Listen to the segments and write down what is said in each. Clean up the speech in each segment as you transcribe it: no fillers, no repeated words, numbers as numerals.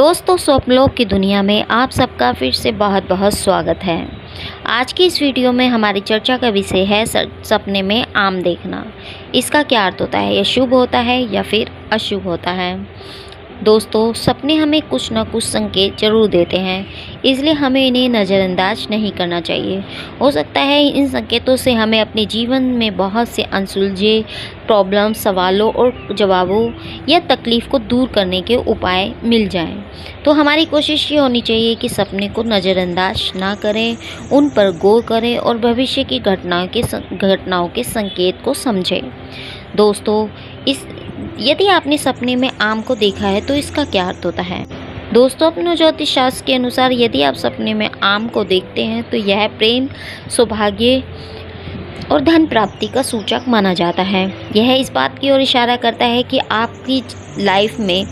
दोस्तों, स्वप्नों की दुनिया में आप सबका फिर से बहुत बहुत स्वागत है। आज की इस वीडियो में हमारी चर्चा का विषय है सपने में आम देखना। इसका क्या अर्थ होता है? यह शुभ होता है या फिर अशुभ होता है? दोस्तों, सपने हमें कुछ न कुछ संकेत जरूर देते हैं, इसलिए हमें इन्हें नज़रअंदाज नहीं करना चाहिए। हो सकता है इन संकेतों से हमें अपने जीवन में बहुत से अनसुलझे प्रॉब्लम, सवालों और जवाबों या तकलीफ़ को दूर करने के उपाय मिल जाएं। तो हमारी कोशिश ये होनी चाहिए कि सपने को नज़रअंदाज ना करें, उन पर गौर करें और भविष्य की घटनाओं के संकेत को समझें। दोस्तों, यदि आपने सपने में आम को देखा है तो इसका क्या अर्थ होता है? दोस्तों, अपने ज्योतिष शास्त्र के अनुसार यदि आप सपने में आम को देखते हैं तो यह प्रेम, सौभाग्य और धन प्राप्ति का सूचक माना जाता है। यह इस बात की ओर इशारा करता है कि आपकी लाइफ में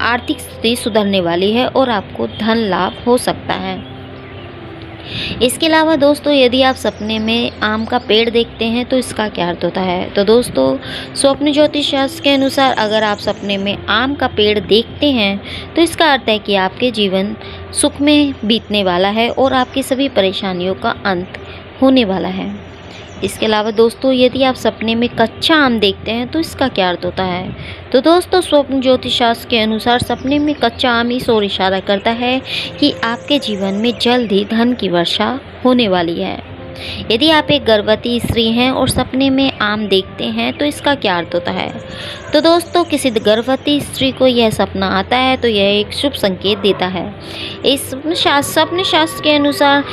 आर्थिक स्थिति सुधरने वाली है और आपको धन लाभ हो सकता है। इसके अलावा दोस्तों, यदि आप सपने में आम का पेड़ देखते हैं तो इसका क्या अर्थ होता है? तो दोस्तों, स्वप्न ज्योतिष शास्त्र के अनुसार अगर आप सपने में आम का पेड़ देखते हैं तो इसका अर्थ है कि आपके जीवन सुख में बीतने वाला है और आपकी सभी परेशानियों का अंत होने वाला है। इसके अलावा दोस्तों, यदि आप सपने में कच्चा आम देखते हैं तो इसका क्या अर्थ होता है? तो दोस्तों, स्वप्न ज्योतिष शास्त्र के अनुसार सपने में कच्चा आम इस ओर इशारा करता है कि आपके जीवन में जल्द ही धन की वर्षा होने वाली है। यदि आप एक गर्भवती स्त्री हैं और सपने में आम देखते हैं तो इसका क्या अर्थ होता है? तो दोस्तों, किसी गर्भवती स्त्री को यह सपना आता है तो यह एक शुभ संकेत देता है। इस सपने शास्त्र के अनुसार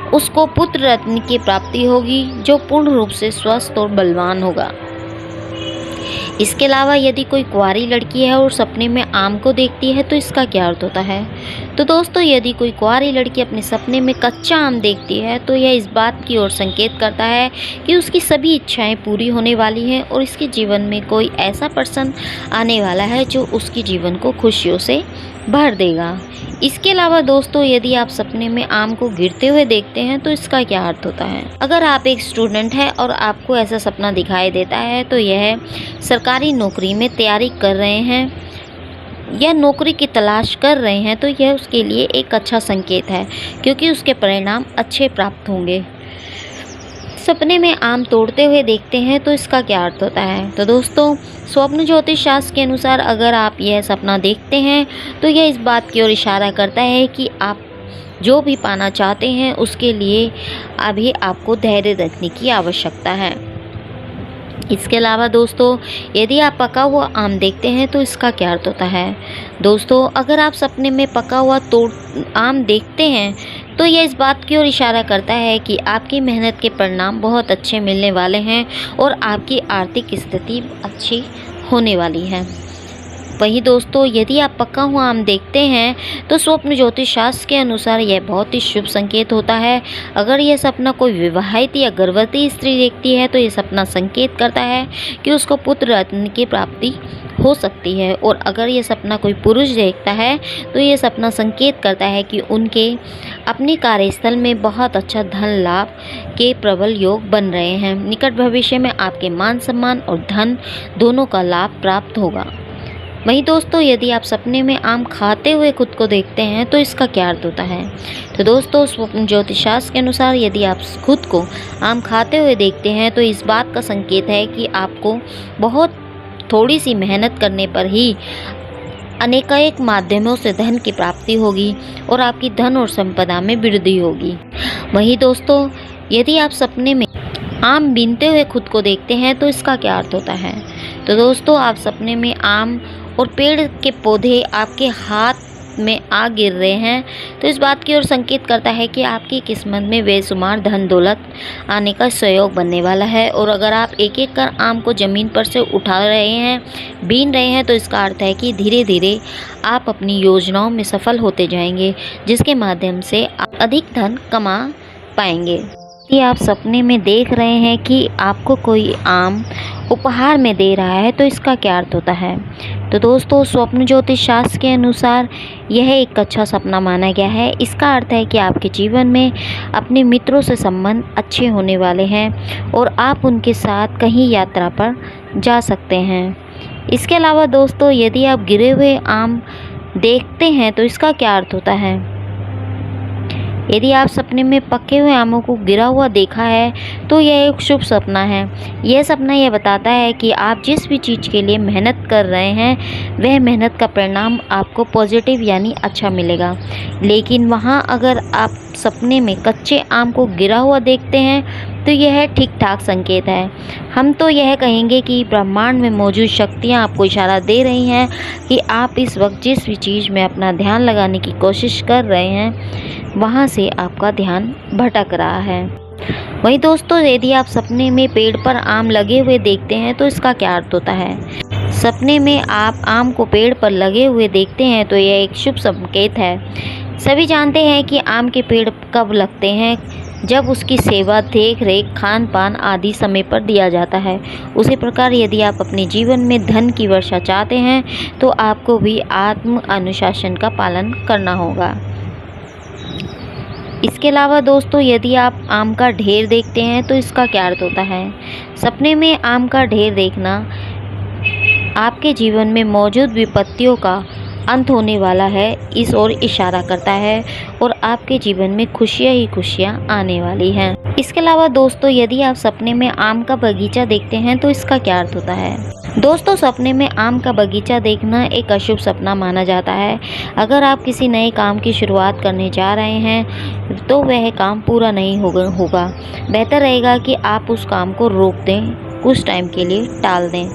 उसको पुत्र रत्न की प्राप्ति होगी जो पूर्ण रूप से स्वस्थ और बलवान होगा। इसके अलावा यदि कोई कुंवारी लड़की है और सपने में आम को देखती है तो इसका क्या अर्थ होता है? तो दोस्तों, यदि कोई कुंवारी लड़की अपने सपने में कच्चा आम देखती है तो यह इस बात की ओर संकेत करता है कि उसकी सभी इच्छाएं पूरी होने वाली हैं और इसके जीवन में कोई ऐसा पर्सन आने वाला है जो उसके जीवन को खुशियों से भर देगा। इसके अलावा दोस्तों, यदि आप सपने में आम को गिरते हुए देखते हैं तो इसका क्या अर्थ होता है? अगर आप एक स्टूडेंट हैं और आपको ऐसा सपना दिखाई देता है तो यह सरकारी नौकरी में तैयारी कर रहे हैं या नौकरी की तलाश कर रहे हैं तो यह उसके लिए एक अच्छा संकेत है, क्योंकि उसके परिणाम अच्छे प्राप्त होंगे। सपने में आम तोड़ते हुए देखते हैं तो इसका क्या अर्थ होता है? तो दोस्तों, स्वप्न ज्योतिष शास्त्र के अनुसार अगर आप यह सपना देखते हैं तो यह इस बात की ओर इशारा करता है कि आप जो भी पाना चाहते हैं उसके लिए अभी आपको धैर्य रखने की आवश्यकता है। इसके अलावा दोस्तों, यदि आप पका हुआ आम देखते हैं तो इसका क्या अर्थ होता है? दोस्तों, अगर आप सपने में पका हुआ आम देखते हैं तो यह इस बात की ओर इशारा करता है कि आपकी मेहनत के परिणाम बहुत अच्छे मिलने वाले हैं और आपकी आर्थिक स्थिति अच्छी होने वाली है। वहीं दोस्तों, यदि आप पका हुआ आम देखते हैं तो स्वप्न ज्योतिष शास्त्र के अनुसार यह बहुत ही शुभ संकेत होता है। अगर यह सपना कोई विवाहित या गर्भवती स्त्री देखती है तो यह सपना संकेत करता है कि उसको पुत्र रत्न की प्राप्ति हो सकती है, और अगर यह सपना कोई पुरुष देखता है तो यह सपना संकेत करता है कि उनके अपने कार्यस्थल में बहुत अच्छा धन लाभ के प्रबल योग बन रहे हैं। निकट भविष्य में आपके मान सम्मान और धन दोनों का लाभ प्राप्त होगा। वहीं दोस्तों, यदि आप सपने में आम खाते हुए खुद को देखते हैं तो इसका क्या अर्थ होता है? तो दोस्तों, स्वप्न ज्योतिष शास्त्र के अनुसार यदि आप खुद को आम खाते हुए देखते हैं तो इस बात का संकेत है कि आपको बहुत थोड़ी सी मेहनत करने पर ही अनेकानेक माध्यमों से धन की प्राप्ति होगी और आपकी धन और संपदा में वृद्धि होगी। वहीं दोस्तों, यदि आप सपने में आम बीनते हुए खुद को देखते हैं तो इसका क्या अर्थ होता है? तो दोस्तों, आप सपने में आम और पेड़ के पौधे आपके हाथ में आ गिर रहे हैं तो इस बात की ओर संकेत करता है कि आपकी किस्मत में बेशुमार धन दौलत आने का सहयोग बनने वाला है। और अगर आप एक एक कर आम को ज़मीन पर से उठा रहे हैं, बीन रहे हैं, तो इसका अर्थ है कि धीरे धीरे आप अपनी योजनाओं में सफल होते जाएंगे, जिसके माध्यम से आप अधिक धन कमा पाएंगे। यदि आप सपने में देख रहे हैं कि आपको कोई आम उपहार में दे रहा है तो इसका क्या अर्थ होता है? तो दोस्तों, स्वप्न ज्योतिष शास्त्र के अनुसार यह एक अच्छा सपना माना गया है। इसका अर्थ है कि आपके जीवन में अपने मित्रों से संबंध अच्छे होने वाले हैं और आप उनके साथ कहीं यात्रा पर जा सकते हैं। इसके अलावा दोस्तों, यदि आप गिरे हुए आम देखते हैं तो इसका क्या अर्थ होता है। यदि आप सपने में पके हुए आमों को गिरा हुआ देखा है तो यह एक शुभ सपना है। यह सपना यह बताता है कि आप जिस भी चीज़ के लिए मेहनत कर रहे हैं वह मेहनत का परिणाम आपको पॉजिटिव यानी अच्छा मिलेगा। लेकिन वहाँ अगर आप सपने में कच्चे आम को गिरा हुआ देखते हैं तो यह ठीक ठाक संकेत है। हम तो यह कहेंगे कि ब्रह्मांड में मौजूद शक्तियाँ आपको इशारा दे रही हैं कि आप इस वक्त जिस भी चीज़ में अपना ध्यान लगाने की कोशिश कर रहे हैं वहाँ से आपका ध्यान भटक रहा है। वहीं दोस्तों, यदि आप सपने में पेड़ पर आम लगे हुए देखते हैं तो इसका क्या अर्थ होता है। सपने में आप आम को पेड़ पर लगे हुए देखते हैं तो यह एक शुभ संकेत है। सभी जानते हैं कि आम के पेड़ कब लगते हैं, जब उसकी सेवा, देख रेख, खान पान आदि समय पर दिया जाता है। उसी प्रकार यदि आप अपने जीवन में धन की वर्षा चाहते हैं तो आपको भी आत्म अनुशासन का पालन करना होगा। इसके अलावा दोस्तों, यदि आप आम का ढेर देखते हैं तो इसका क्या अर्थ होता है। सपने में आम का ढेर देखना आपके जीवन में मौजूद विपत्तियों का अंत होने वाला है, इस ओर इशारा करता है और आपके जीवन में खुशियाँ ही खुशियाँ आने वाली हैं। इसके अलावा दोस्तों, यदि आप सपने में आम का बगीचा देखते हैं तो इसका क्या अर्थ होता है। दोस्तों, सपने में आम का बगीचा देखना एक अशुभ सपना माना जाता है। अगर आप किसी नए काम की शुरुआत करने जा रहे हैं तो वह काम पूरा नहीं होगा। बेहतर रहेगा कि आप उस काम को रोक दें, कुछ टाइम के लिए टाल दें।